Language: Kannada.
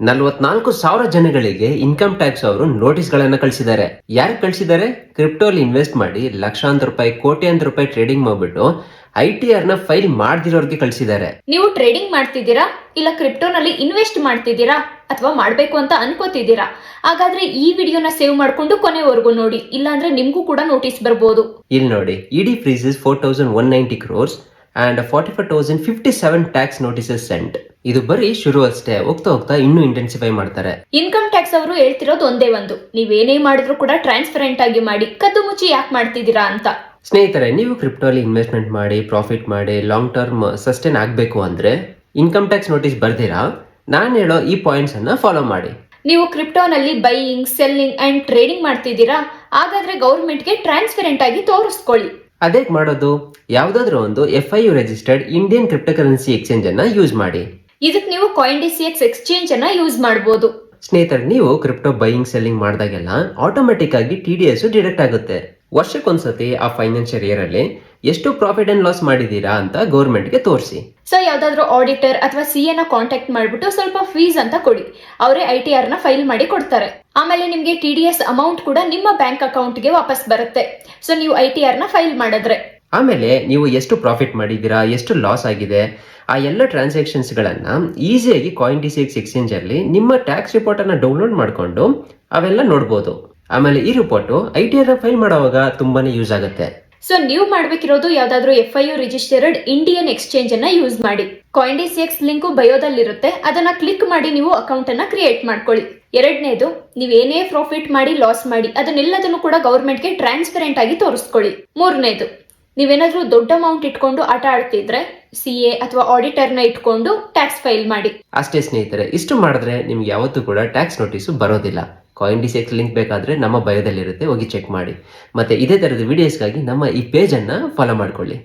44,000 ಜನಗಳಿಗೆ ಇನ್ಕಮ್ ಟ್ಯಾಕ್ಸ್ ಅವರು ನೋಟಿಸ್ ಗಳನ್ನ ಕಳಿಸಿದ್ದಾರೆ. ಯಾರು ಕಳಿಸಿದ್ದಾರೆ? ಕ್ರಿಪ್ಟೋ ಅಲ್ಲಿ ಇನ್ವೆಸ್ಟ್ ಮಾಡಿ ಲಕ್ಷಾಂತರ ರೂಪಾಯಿ ಕೋಟ್ಯಾಂತರ ರೂಪಾಯಿ ಟ್ರೇಡಿಂಗ್ ಮಾಡ್ಬಿಟ್ಟು ITR ನ ಫೈಲ್ ಮಾಡ್ದಿರೋರ್ಗೆ ಕಳಿಸಿದ್ದಾರೆ. ನೀವು ಟ್ರೇಡಿಂಗ್ ಮಾಡ್ತಿದ್ದೀರಾ ಇಲ್ಲ ಕ್ರಿಪ್ಟೋನಲ್ಲಿ ಇನ್ವೆಸ್ಟ್ ಮಾಡ್ತಿದ್ದೀರಾ ಅಥವಾ ಮಾಡ್ಬೇಕು ಅಂತ ಅನ್ಕೋತಿದ್ದೀರಾ? ಹಾಗಾದ್ರೆ ಈ ವಿಡಿಯೋನ ಸೇವ್ ಮಾಡ್ಕೊಂಡು ಕೊನೆವರೆಗೂ ನೋಡಿ, ಇಲ್ಲಾಂದ್ರೆ ನಿಮ್ಗೂ ಕೂಡ ನೋಟಿಸ್ ಬರ್ಬೋದು. ಇಲ್ಲಿ ನೋಡಿ, ED freezes 4,190 crores and 45,057 tax notices sent. ಇದು ಬರೀ ಶುರು ಅಷ್ಟೇ, ಹೋಗ್ತಾ ಹೋಗ್ತಾ ಇನ್ನೂ ಇಂಟೆನ್ಸಿಫೈ ಮಾಡ್ತಾರೆ. ಇನ್ಕಮ್ ಟ್ಯಾಕ್ಸ್ ಅವರು ಹೇಳ್ತಿರೋದು ಒಂದೇ ಒಂದು, ನೀವೇನೇ ಮಾಡಿದ್ರು ಕೂಡ ಟ್ರಾನ್ಸ್ಪರೆಂಟ್ ಆಗಿ ಮಾಡಿ, ಕದ್ದು ಮುಚ್ಚಿ ಯಾಕೆ ಮಾಡ್ತಿದ್ದೀರಾ ಅಂತ. ಸ್ನೇಹಿತರೆ, ನೀವು ಕ್ರಿಪ್ಟೋ ಅಲ್ಲಿ ಇನ್ವೆಸ್ಟ್ಮೆಂಟ್ ಮಾಡಿ ಪ್ರಾಫಿಟ್ ಮಾಡಿ ಲಾಂಗ್ ಟರ್ಮ್ ಸಸ್ಟೈನ್ ಆಗಬೇಕು ಅಂದ್ರೆ ಇನ್ಕಮ್ ಟ್ಯಾಕ್ಸ್ ನೋಟಿಸ್ ಬರ್ದಿರಾ ನಾನು ಹೇಳೋ ಈ ಪಾಯಿಂಟ್ಸ್ ಅನ್ನ ಫಾಲೋ ಮಾಡಿ. ನೀವು ಕ್ರಿಪ್ಟೋನಲ್ಲಿ ಬೈಯಿಂಗ್, ಸೆಲ್ಲಿಂಗ್ ಅಂಡ್ ಟ್ರೇಡಿಂಗ್ ಮಾಡ್ತಿದ್ದೀರಾ? ಹಾಗಾದ್ರೆ ಗೌರ್ಮೆಂಟ್ಗೆ ಟ್ರಾನ್ಸ್ಪರೆಂಟ್ ಆಗಿ ತೋರಿಸ್ಕೊಳ್ಳಿ. ಅದೇಕ್ ಮಾಡೋದು? ಯಾವ್ದಾದ್ರು ಒಂದು FIU registered Indian crypto currency exchange ಅನ್ನ ಯೂಸ್ ಮಾಡಿ. ಇದಕ್ಕೆ ನೀವು CoinDCX ಎಕ್ಸ್ಚೇಂಜ್ ಅನ್ನ ಯೂಸ್ ಮಾಡಬಹುದು. ಸ್ನೇಹಿತರೆ, ನೀವು ಕ್ರಿಪ್ಟೋ ಬೈಯಿಂಗ್ ಸೆಲ್ಲಿಂಗ್ ಮಾಡಿದಾಗೆಲ್ಲ ಆಟೋಮೆಟಿಕ್ ಆಗಿ TDS ಡಿಡಕ್ಟ್ ಆಗುತ್ತೆ. ವರ್ಷಕ್ಕೊಂದ್ಸತಿ ಆ ಫೈನಾನ್ಷಿಯಲ್ ಇಯರ್ ಅಲ್ಲಿ ಎಷ್ಟು ಪ್ರಾಫಿಟ್ ಅಂಡ್ ಲಾಸ್ ಮಾಡಿದೀರಾ ಅಂತ ಗೌರ್ಮೆಂಟ್ಗೆ ತೋರಿಸಿ. ಸೊ ಯಾವ್ದಾದ್ರು ಆಡಿಟರ್ ಅಥವಾ CA ನ ಕಾಂಟ್ಯಾಕ್ಟ್ ಮಾಡ್ಬಿಟ್ಟು ಸ್ವಲ್ಪ ಫೀಸ್ ಅಂತ ಕೊಡಿ, ಅವರೇ ITR ನ ಫೈಲ್ ಮಾಡಿ ಕೊಡ್ತಾರೆ. ಆಮೇಲೆ ನಿಮ್ಗೆ TDS ಅಮೌಂಟ್ ಕೂಡ ನಿಮ್ಮ ಬ್ಯಾಂಕ್ ಅಕೌಂಟ್ಗೆ ವಾಪಸ್ ಬರುತ್ತೆ. ಸೊ ನೀವು ITR ನ ಫೈಲ್ ಮಾಡಿದ್ರೆ ಆಮೇಲೆ ನೀವು ಎಷ್ಟು ಪ್ರಾಫಿಟ್ ಮಾಡಿದ್ದೀರಾ, ಎಷ್ಟು ಲಾಸ್ ಆಗಿದೆ, ಆ ಎಲ್ಲ ಟ್ರಾನ್ಸಾಕ್ಷನ್ಸ್ ಗಳನ್ನ ಈಸಿಯಾಗಿ CoinDCX ಎಕ್ಸ್ಚೇಂಜ್ ಅಲ್ಲಿ ನಿಮ್ಮ ಟ್ಯಾಕ್ಸ್ ರಿಪೋರ್ಟ್ ಅನ್ನ ಡೌನ್ಲೋಡ್ ಮಾಡ್ಕೊಂಡು ಅವೆಲ್ಲ ನೋಡ್ಬೋದು. ಆಮೇಲೆ ಈ ರಿಪೋರ್ಟ್ ITR ಫೈಲ್ ಮಾಡುವಾಗ ತುಂಬಾನೇ ಯೂಸ್ ಆಗುತ್ತೆ. ಸೊ ನೀವು ಮಾಡ್ಬೇಕಿರೋದು ಯಾವ್ದಾದ್ರು FIU ರಿಜಿಸ್ಟರ್ಡ್ ಇಂಡಿಯನ್ ಎಕ್ಸ್ಚೇಂಜ್ ಅನ್ನ ಯೂಸ್ ಮಾಡಿ. CoinDCX ಲಿಂಕ್ ಬಯೋದಲ್ಲಿರುತ್ತೆ, ಅದನ್ನ ಕ್ಲಿಕ್ ಮಾಡಿ ನೀವು ಅಕೌಂಟ್ ಅನ್ನ ಕ್ರಿಯೇಟ್ ಮಾಡ್ಕೊಳ್ಳಿ. ಎರಡನೇದು, ನೀವೇನೇ ಪ್ರಾಫಿಟ್ ಮಾಡಿ ಲಾಸ್ ಮಾಡಿ ಅದನ್ನೆಲ್ಲದನ್ನು ಕೂಡ ಗೌರ್ಮೆಂಟ್ಗೆ ಟ್ರಾನ್ಸ್ಪರೆಂಟ್ ಆಗಿ ತೋರಿಸ್ಕೊಳ್ಳಿ. ಮೂರನೇದು, ನೀವೇನಾದ್ರೂ ದೊಡ್ಡ ಅಮೌಂಟ್ ಇಟ್ಕೊಂಡು ಆಟ ಆಡ್ತಿದ್ರೆ CA ಅಥವಾ ಆಡಿಟರ್ ನ ಇಟ್ಕೊಂಡು ಟ್ಯಾಕ್ಸ್ ಫೈಲ್ ಮಾಡಿ. ಅಷ್ಟೇ ಸ್ನೇಹಿತರೆ, ಇಷ್ಟು ಮಾಡಿದ್ರೆ ನಿಮ್ಗೆ ಯಾವತ್ತೂ ಕೂಡ ಟ್ಯಾಕ್ಸ್ ನೋಟಿಸ್ ಬರೋದಿಲ್ಲ. CoinDCX ಲಿಂಕ್ ಬೇಕಾದ್ರೆ ನಮ್ಮ ಬಯೋದಲ್ಲಿರುತ್ತೆ, ಹೋಗಿ ಚೆಕ್ ಮಾಡಿ. ಮತ್ತೆ ಇದೇ ತರದ ವಿಡಿಯೋಸ್ಗಾಗಿ ನಮ್ಮ ಈ ಪೇಜ್ ಅನ್ನ ಫಾಲೋ ಮಾಡ್ಕೊಳ್ಳಿ.